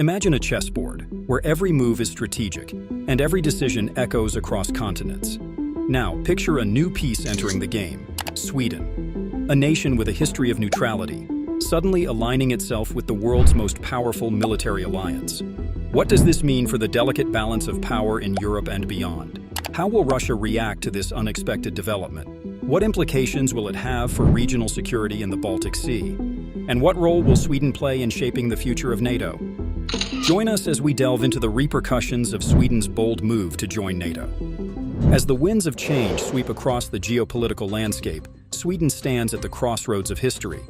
Imagine a chessboard, where every move is strategic, and every decision echoes across continents. Now, picture a new piece entering the game, Sweden. A nation with a history of neutrality, suddenly aligning itself with the world's most powerful military alliance. What does this mean for the delicate balance of power in Europe and beyond? How will Russia react to this unexpected development? What implications will it have for regional security in the Baltic Sea? And what role will Sweden play in shaping the future of NATO? Join us as we delve into the repercussions of Sweden's bold move to join NATO. As the winds of change sweep across the geopolitical landscape, Sweden stands at the crossroads of history.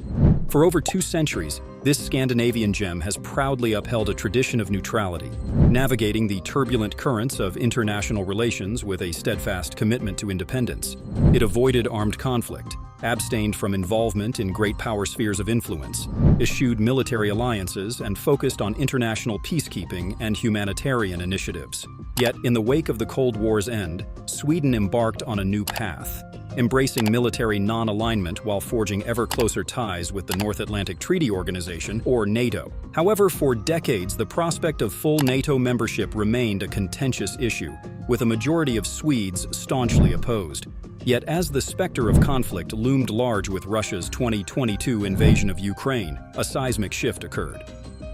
For over 2 centuries, this Scandinavian gem has proudly upheld a tradition of neutrality, navigating the turbulent currents of international relations with a steadfast commitment to independence. It avoided armed conflict, abstained from involvement in great power spheres of influence, eschewed military alliances, and focused on international peacekeeping and humanitarian initiatives. Yet, in the wake of the Cold War's end, Sweden embarked on a new path, embracing military non-alignment while forging ever closer ties with the North Atlantic Treaty Organization, or NATO. However, for decades, the prospect of full NATO membership remained a contentious issue, with a majority of Swedes staunchly opposed. Yet as the specter of conflict loomed large with Russia's 2022 invasion of Ukraine, a seismic shift occurred.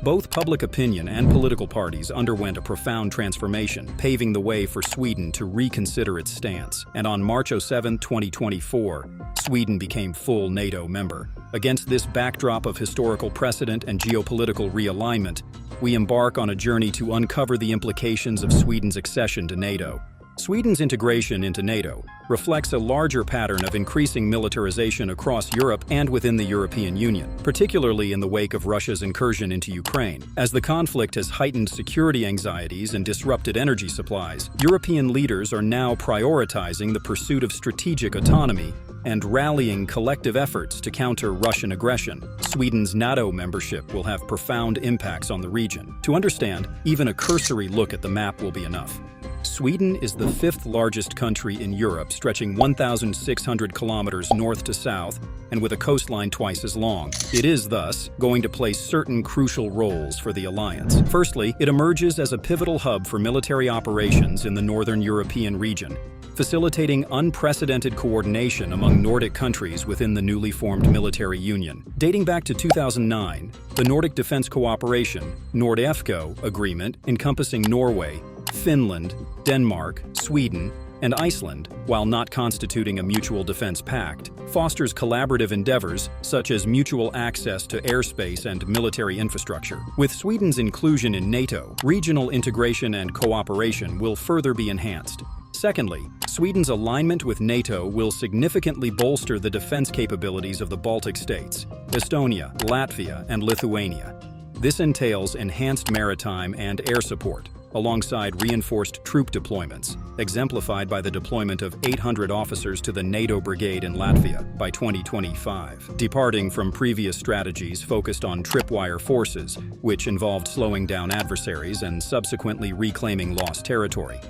Both public opinion and political parties underwent a profound transformation, paving the way for Sweden to reconsider its stance. And on March 7, 2024, Sweden became full NATO member. Against this backdrop of historical precedent and geopolitical realignment, we embark on a journey to uncover the implications of Sweden's accession to NATO. Sweden's integration into NATO reflects a larger pattern of increasing militarization across Europe and within the European Union, particularly in the wake of Russia's incursion into Ukraine. As the conflict has heightened security anxieties and disrupted energy supplies, European leaders are now prioritizing the pursuit of strategic autonomy and rallying collective efforts to counter Russian aggression. Sweden's NATO membership will have profound impacts on the region. To understand, even a cursory look at the map will be enough. Sweden is the 5th largest country in Europe, stretching 1,600 kilometers north to south and with a coastline twice as long. It is, thus, going to play certain crucial roles for the alliance. Firstly, it emerges as a pivotal hub for military operations in the northern European region, facilitating unprecedented coordination among Nordic countries within the newly formed military union. Dating back to 2009, the Nordic Defense Cooperation (NORDEFCO) agreement, encompassing Norway, Finland, Denmark, Sweden, and Iceland, while not constituting a mutual defense pact, fosters collaborative endeavors such as mutual access to airspace and military infrastructure. With Sweden's inclusion in NATO, regional integration and cooperation will further be enhanced. Secondly, Sweden's alignment with NATO will significantly bolster the defense capabilities of the Baltic states, Estonia, Latvia, and Lithuania. This entails enhanced maritime and air support, alongside reinforced troop deployments, exemplified by the deployment of 800 officers to the NATO brigade in Latvia by 2025, departing from previous strategies focused on tripwire forces, which involved slowing down adversaries and subsequently reclaiming lost territory.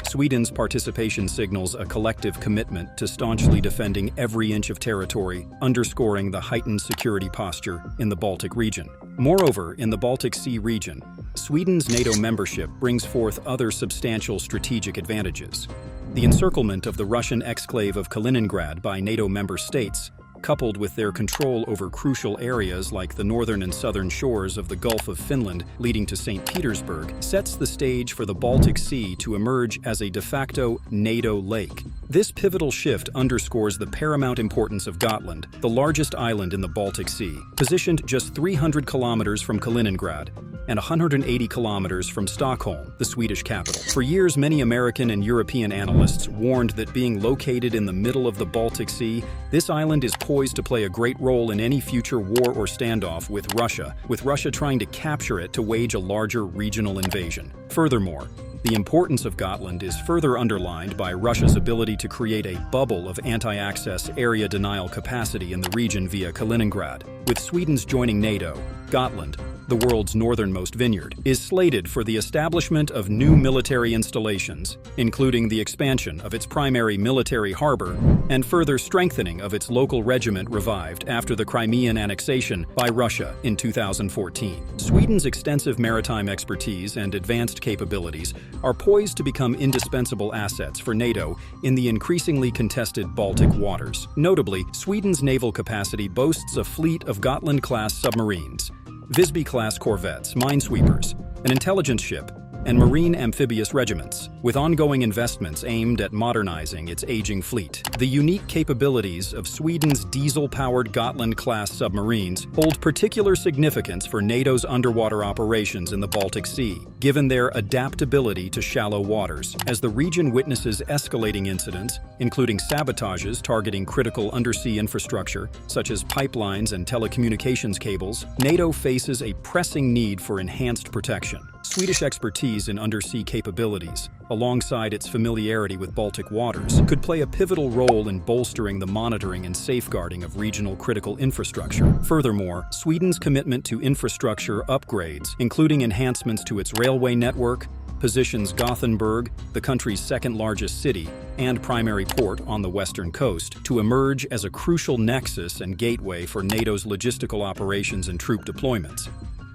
Sweden's participation signals a collective commitment to staunchly defending every inch of territory, underscoring the heightened security posture in the Baltic region. Moreover, in the Baltic Sea region, Sweden's NATO membership brings forth other substantial strategic advantages. The encirclement of the Russian exclave of Kaliningrad by NATO member states, coupled with their control over crucial areas like the northern and southern shores of the Gulf of Finland leading to St. Petersburg, sets the stage for the Baltic Sea to emerge as a de facto NATO lake. This pivotal shift underscores the paramount importance of Gotland, the largest island in the Baltic Sea, positioned just 300 kilometers from Kaliningrad and 180 kilometers from Stockholm, the Swedish capital. For years, many American and European analysts warned that being located in the middle of the Baltic Sea, this island is poised to play a great role in any future war or standoff with Russia trying to capture it to wage a larger regional invasion. Furthermore, the importance of Gotland is further underlined by Russia's ability to create a bubble of anti-access area denial capacity in the region via Kaliningrad. With Sweden's joining NATO, Gotland, the world's northernmost vineyard, is slated for the establishment of new military installations, including the expansion of its primary military harbor and further strengthening of its local regiment revived after the Crimean annexation by Russia in 2014. Sweden's extensive maritime expertise and advanced capabilities are poised to become indispensable assets for NATO in the increasingly contested Baltic waters. Notably, Sweden's naval capacity boasts a fleet of Gotland-class submarines, Visby-class corvettes, minesweepers, an intelligence ship, and marine amphibious regiments, with ongoing investments aimed at modernizing its aging fleet. The unique capabilities of Sweden's diesel-powered Gotland-class submarines hold particular significance for NATO's underwater operations in the Baltic Sea, given their adaptability to shallow waters. As the region witnesses escalating incidents, including sabotages targeting critical undersea infrastructure, such as pipelines and telecommunications cables, NATO faces a pressing need for enhanced protection. Swedish expertise in undersea capabilities, alongside its familiarity with Baltic waters, could play a pivotal role in bolstering the monitoring and safeguarding of regional critical infrastructure. Furthermore, Sweden's commitment to infrastructure upgrades, including enhancements to its railway network, positions Gothenburg, the country's second-largest city and primary port on the western coast, to emerge as a crucial nexus and gateway for NATO's logistical operations and troop deployments.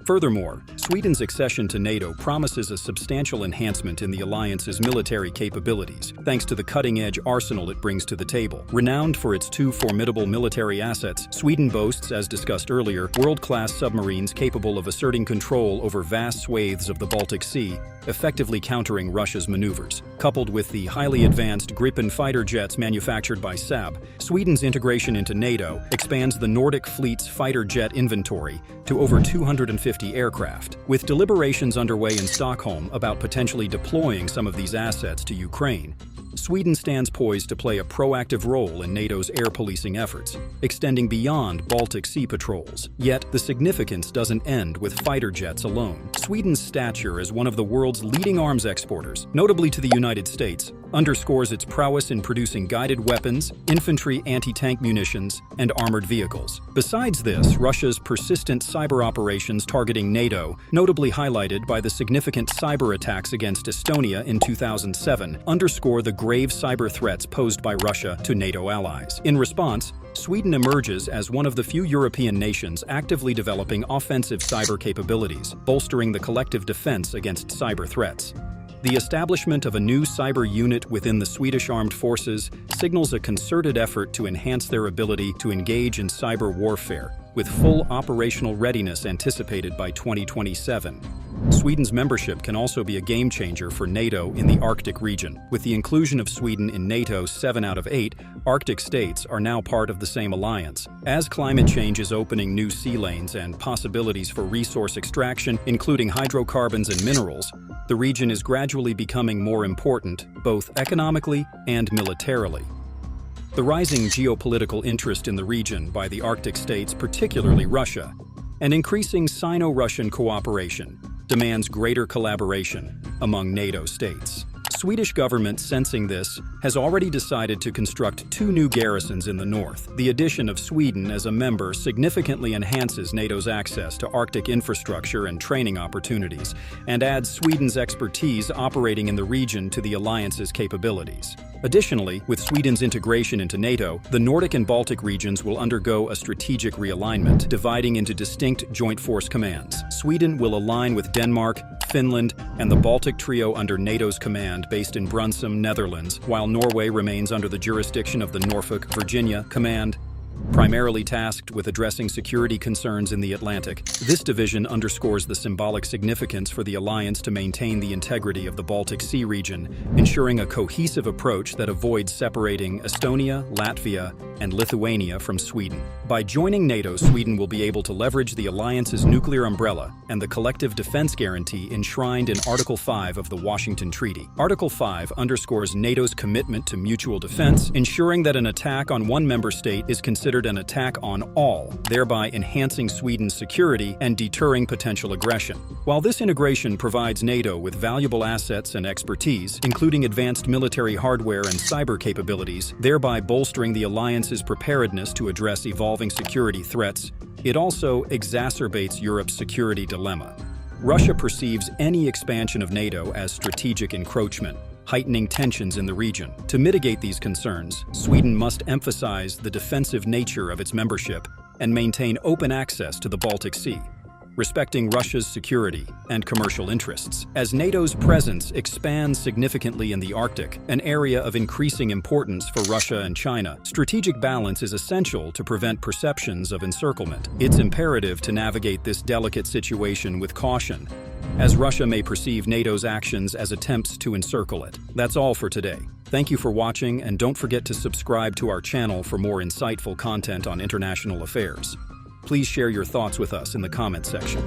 Furthermore, Sweden's accession to NATO promises a substantial enhancement in the alliance's military capabilities, thanks to the cutting-edge arsenal it brings to the table. Renowned for its two formidable military assets, Sweden boasts, as discussed earlier, world-class submarines capable of asserting control over vast swathes of the Baltic Sea, effectively countering Russia's maneuvers. Coupled with the highly advanced Gripen fighter jets manufactured by Saab, Sweden's integration into NATO expands the Nordic fleet's fighter jet inventory to over 250 aircraft. With deliberations underway in Stockholm about potentially deploying some of these assets to Ukraine, Sweden stands poised to play a proactive role in NATO's air policing efforts, extending beyond Baltic Sea patrols. Yet, the significance doesn't end with fighter jets alone. Sweden's stature as one of the world's leading arms exporters, notably to the United States, underscores its prowess in producing guided weapons, infantry anti-tank munitions, and armored vehicles. Besides this, Russia's persistent cyber operations targeting NATO, notably highlighted by the significant cyber attacks against Estonia in 2007, underscore the grave cyber threats posed by Russia to NATO allies. In response, Sweden emerges as one of the few European nations actively developing offensive cyber capabilities, bolstering the collective defense against cyber threats. The establishment of a new cyber unit within the Swedish Armed Forces signals a concerted effort to enhance their ability to engage in cyber warfare, with full operational readiness anticipated by 2027. Sweden's membership can also be a game-changer for NATO in the Arctic region. With the inclusion of Sweden in NATO's 7 out of 8 Arctic states are now part of the same alliance. As climate change is opening new sea lanes and possibilities for resource extraction, including hydrocarbons and minerals, the region is gradually becoming more important, both economically and militarily. The rising geopolitical interest in the region by the Arctic states, particularly Russia, and increasing Sino-Russian cooperation demands greater collaboration among NATO states. Swedish government, sensing this, has already decided to construct 2 new garrisons in the north. The addition of Sweden as a member significantly enhances NATO's access to Arctic infrastructure and training opportunities, and adds Sweden's expertise operating in the region to the alliance's capabilities. Additionally, with Sweden's integration into NATO, the Nordic and Baltic regions will undergo a strategic realignment, dividing into distinct joint force commands. Sweden will align with Denmark, Finland, and the Baltic Trio under NATO's command based in Brunssum, Netherlands, while Norway remains under the jurisdiction of the Norfolk, Virginia Command, primarily tasked with addressing security concerns in the Atlantic. This division underscores the symbolic significance for the alliance to maintain the integrity of the Baltic Sea region, ensuring a cohesive approach that avoids separating Estonia, Latvia, and Lithuania from Sweden. By joining NATO, Sweden will be able to leverage the alliance's nuclear umbrella and the collective defense guarantee enshrined in Article 5 of the Washington Treaty. Article 5 underscores NATO's commitment to mutual defense, ensuring that an attack on one member state is considered an attack on all, thereby enhancing Sweden's security and deterring potential aggression. While this integration provides NATO with valuable assets and expertise, including advanced military hardware and cyber capabilities, thereby bolstering the alliance's preparedness to address evolving security threats, It also exacerbates Europe's security dilemma. Russia perceives any expansion of NATO as strategic encroachment, heightening tensions in the region. To mitigate these concerns, Sweden must emphasize the defensive nature of its membership and maintain open access to the Baltic Sea, respecting Russia's security and commercial interests. As NATO's presence expands significantly in the Arctic, an area of increasing importance for Russia and China, strategic balance is essential to prevent perceptions of encirclement. It's imperative to navigate this delicate situation with caution, as Russia may perceive NATO's actions as attempts to encircle it. That's all for today. Thank you for watching, and don't forget to subscribe to our channel for more insightful content on international affairs. Please share your thoughts with us in the comment section.